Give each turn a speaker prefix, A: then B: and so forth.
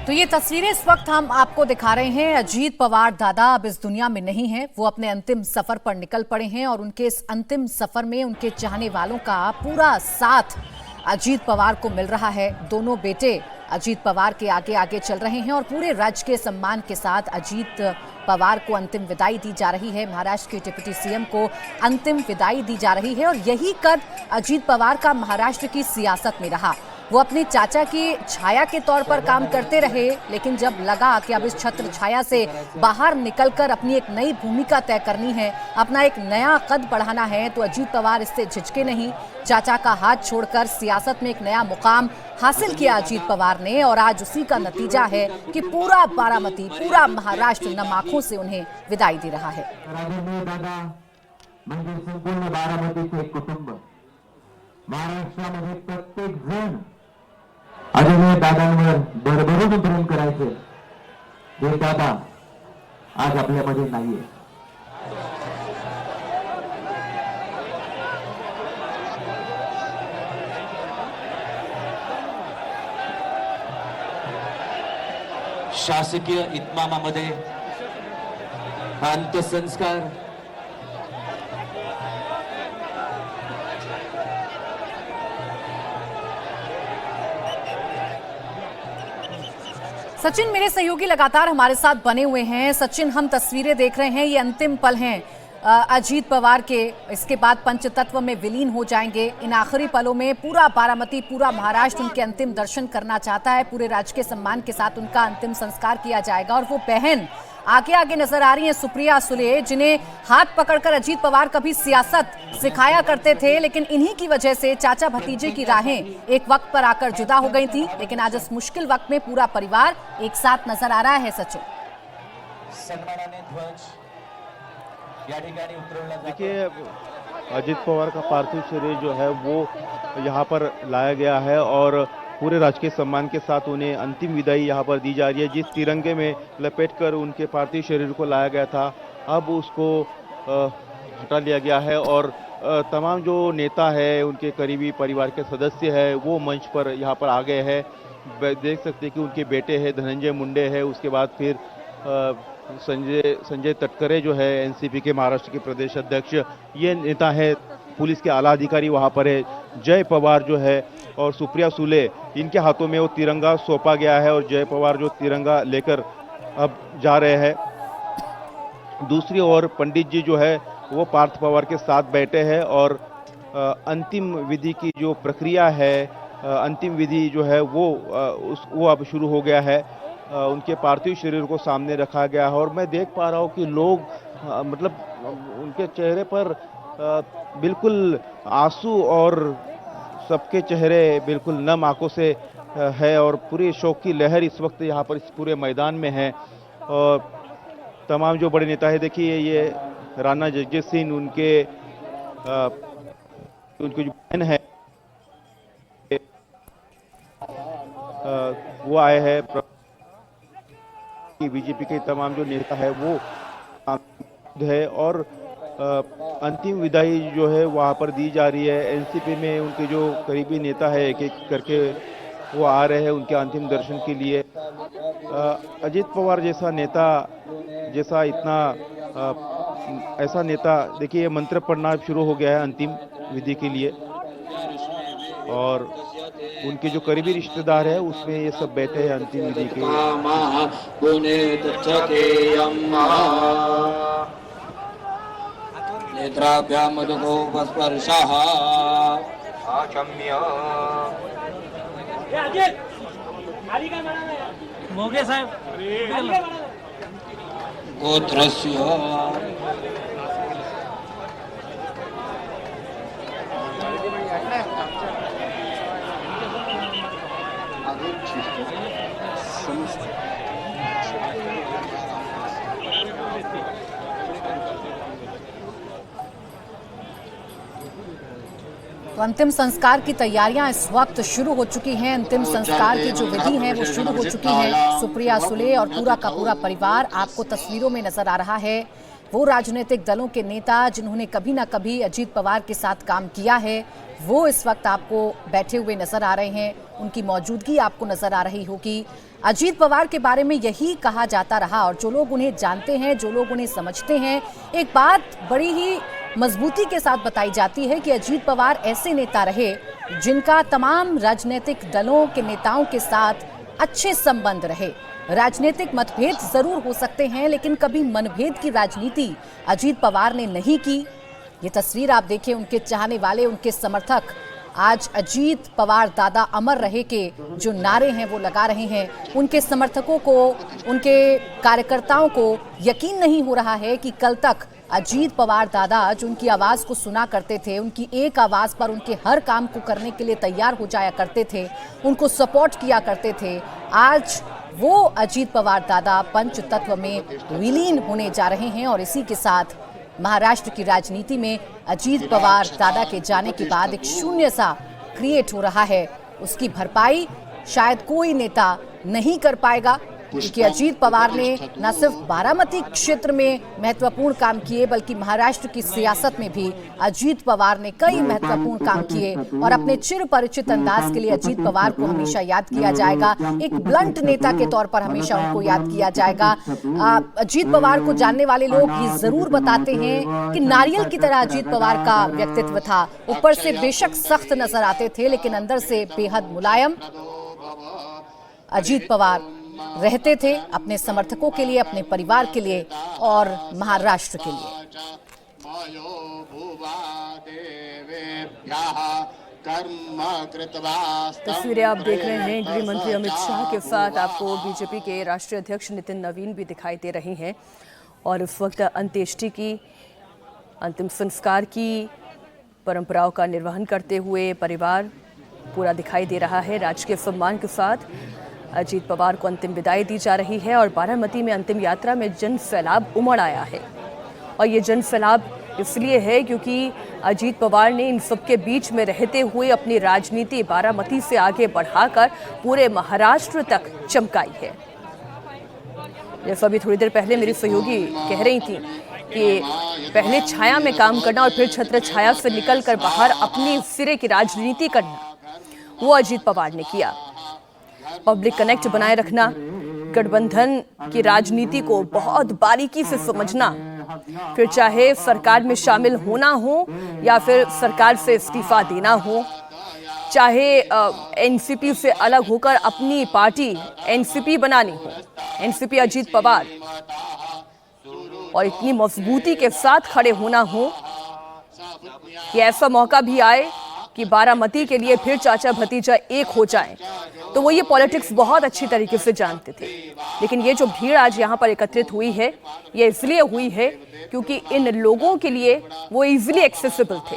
A: तो ये तस्वीरें इस वक्त हम आपको दिखा रहे हैं। अजीत पवार दादा अब इस दुनिया में नहीं हैं। वो अपने अंतिम सफर पर निकल पड़े हैं और उनके इस अंतिम सफर में उनके चाहने वालों का पूरा साथ अजीत पवार को मिल रहा है। दोनों बेटे अजीत पवार के आगे आगे चल रहे हैं और पूरे राजकीय सम्मान के साथ अजीत पवार को अंतिम विदाई दी जा रही है। महाराष्ट्र के डिप्टी सीएम को अंतिम विदाई दी जा रही है और यही कद अजीत पवार का महाराष्ट्र की सियासत में रहा। वो अपने चाचा की छाया के तौर पर काम करते रहे, लेकिन जब लगा कि अब इस छत्र छाया से बाहर निकलकर अपनी एक नई भूमिका तय करनी है, अपना एक नया कद बढ़ाना है, तो अजीत पवार इससे झिझके नहीं। चाचा का हाथ छोड़कर सियासत में एक नया मुकाम हासिल किया अजीत पवार ने और आज उसी का नतीजा है कि पूरा बारामती, पूरा महाराष्ट्र नम आंखों से उन्हें विदाई दे रहा है।
B: संपूर्ण बारामतीचे कुटुंब, महाराष्ट्रामध्ये प्रत्येक जण आदरणीय दादांवर भरभरून प्रेम करायचे, हे दादा आज आपल्यामध्ये नाहीये।
C: शासकीय इतमामामध्ये अंत्यसंस्कार
A: सचिन, मेरे सहयोगी लगातार हमारे साथ बने हुए हैं। सचिन, हम तस्वीरें देख रहे हैं, ये अंतिम पल हैं अजीत पवार के। इसके बाद पंचतत्व में विलीन हो जाएंगे। इन आखिरी पलों में पूरा बारामती, पूरा महाराष्ट्र उनके अंतिम दर्शन करना चाहता है। पूरे राजकीय सम्मान के साथ उनका अंतिम संस्कार किया जाएगा और वो बहन आगे आगे नजर आ रही हैं, सुप्रिया सुले, जिन्हें हाथ पकड़कर अजीत पवार कभी सियासत सिखाया करते थे, लेकिन इन्हीं की वजह से चाचा भतीजे की राहें एक वक्त पर आकर जुदा हो गई थी। लेकिन आज इस मुश्किल वक्त में पूरा परिवार एक साथ नजर आ रहा है। सचिन,
D: देखिए, अजीत पवार का पार्थिव शरीर जो है वो यहाँ पर लाया गया है और पूरे राजकीय सम्मान के साथ उन्हें अंतिम विदाई यहाँ पर दी जा रही है। जिस तिरंगे में लपेटकर उनके पार्थिव शरीर को लाया गया था, अब उसको हटा लिया गया है और तमाम जो नेता है, उनके करीबी परिवार के सदस्य हैं, वो मंच पर यहाँ पर आ गए हैं। देख सकते हैं कि उनके बेटे हैं, धनंजय मुंडे है, उसके बाद फिर संजय तटकरे जो है एनसीपी के महाराष्ट्र के प्रदेश अध्यक्ष, ये नेता है। पुलिस के आला अधिकारी वहाँ पर है, जय पवार जो है और सुप्रिया सुले, इनके हाथों में वो तिरंगा सौंपा गया है और जय पवार जो तिरंगा लेकर अब जा रहे हैं। दूसरी ओर पंडित जी जो है वो पार्थ पवार के साथ बैठे हैं और अंतिम विधि की जो प्रक्रिया है, अंतिम विधि जो है वो अब शुरू हो गया है। उनके पार्थिव शरीर को सामने रखा गया है और मैं देख पा रहा हूँ कि लोग मतलब उनके चेहरे पर बिल्कुल आंसू और सबके चेहरे बिल्कुल नम आंखों से है और पूरी शोक की लहर इस वक्त यहाँ पर इस पूरे मैदान में है। और तमाम जो बड़े नेता है, देखिए ये राणा जगजीत सिंह, उनके जो बहन है वो आए हैं। बीजेपी के तमाम जो नेता है वो है और अंतिम विदाई जो है वहाँ पर दी जा रही है। एनसीपी में उनके जो करीबी नेता है एक एक करके वो आ रहे हैं उनके अंतिम दर्शन के लिए। अजीत पवार जैसा नेता, जैसा इतना ऐसा नेता, देखिए मंत्र पढ़ना शुरू हो गया है अंतिम विधि के लिए और उनके जो करीबी रिश्तेदार है उसमें ये सब बैठे हैं अंतिम विधि के।
E: मोगे साहेब
A: तो अंतिम संस्कार की तैयारियां इस वक्त शुरू हो चुकी हैं। अंतिम संस्कार की जो विधि है वो शुरू हो चुकी है। सुप्रिया सुले और पूरा का पूरा परिवार आपको तस्वीरों में नजर आ रहा है। वो राजनीतिक दलों के नेता जिन्होंने कभी ना कभी अजीत पवार के साथ काम किया है, वो इस वक्त आपको बैठे हुए नजर आ रहे हैं, उनकी मौजूदगी आपको नजर आ रही होगी। अजीत पवार के बारे में यही कहा जाता रहा और जो लोग उन्हें जानते हैं, जो लोग उन्हें समझते हैं, एक बात बड़ी ही मजबूती के साथ बताई जाती है कि अजीत पवार ऐसे नेता रहे जिनका तमाम राजनीतिक दलों के नेताओं के साथ अच्छे संबंध रहे। राजनीतिक मतभेद जरूर हो सकते हैं, लेकिन कभी मनभेद की राजनीति अजीत पवार ने नहीं की। ये तस्वीर आप देखिए, उनके चाहने वाले, उनके समर्थक आज अजीत पवार दादा अमर रहे के जो नारे हैं वो लगा रहे हैं। उनके समर्थकों को, उनके कार्यकर्ताओं को यकीन नहीं हो रहा है कि कल तक अजीत पवार दादा जो उनकी आवाज़ को सुना करते थे, उनकी एक आवाज़ पर उनके हर काम को करने के लिए तैयार हो जाया करते थे, उनको सपोर्ट किया करते थे, आज वो अजीत पवार दादा पंच तत्व में विलीन होने जा रहे हैं। और इसी के साथ महाराष्ट्र की राजनीति में अजीत पवार दादा के जाने के बाद एक शून्य सा क्रिएट हो रहा है। उसकी भरपाई शायद कोई नेता नहीं कर पाएगा, क्योंकि अजीत पवार ने न सिर्फ बारामती क्षेत्र में महत्वपूर्ण काम किए, बल्कि महाराष्ट्र की सियासत में भी अजीत पवार ने कई महत्वपूर्ण काम किए। और अपने चिर परिचित अंदाज के लिए अजीत पवार को हमेशा याद किया जाएगा। एक ब्लंट नेता के तौर पर हमेशा उनको याद किया जाएगा। अजीत पवार को जानने वाले लोग ये जरूर बताते हैं कि नारियल की तरह अजीत पवार का व्यक्तित्व था। ऊपर से बेशक सख्त नजर आते थे, लेकिन अंदर से बेहद मुलायम अजीत पवार रहते थे, अपने समर्थकों के लिए, अपने परिवार के लिए और महाराष्ट्र के लिए।
C: तस्वीरें आप देख रहे हैं गृह मंत्री अमित शाह के साथ आपको बीजेपी के राष्ट्रीय अध्यक्ष नितिन नवीन भी दिखाई दे रहे हैं। और इस वक्त अंत्येष्टि की, अंतिम संस्कार की परंपराओं का निर्वहन करते हुए परिवार पूरा दिखाई दे रहा है। राजकीय सम्मान के साथ अजीत पवार को अंतिम विदाई दी जा रही है और बारामती में अंतिम यात्रा में जन सैलाब उमड़ आया है। और ये जन सैलाब इसलिए है क्योंकि अजीत पवार ने इन सबके बीच में रहते हुए अपनी राजनीति बारामती से आगे बढ़ाकर पूरे महाराष्ट्र तक चमकाई है। जैसा अभी थोड़ी देर पहले मेरी सहयोगी कह रही थी कि पहले छाया में काम करना और फिर छत्र छाया से निकलकर बाहर अपनी सिरे की राजनीति करना, वो अजीत पवार ने किया। पब्लिक कनेक्ट बनाए रखना, गठबंधन की राजनीति को बहुत बारीकी से समझना, फिर चाहे सरकार में शामिल होना हो या फिर सरकार से इस्तीफा देना हो, चाहे एनसीपी से अलग होकर अपनी पार्टी एनसीपी बनानी हो, एनसीपी अजीत पवार, और इतनी मजबूती के साथ खड़े होना हो कि ऐसा मौका भी आए कि बारामती के लिए फिर चाचा भतीजा एक हो जाएं, तो वो ये पॉलिटिक्स बहुत अच्छी तरीके से जानते थे। लेकिन ये जो भीड़ आज यहाँ पर एकत्रित हुई है, ये इसलिए हुई है क्योंकि इन लोगों के लिए वो इजीली एक्सेसिबल थे।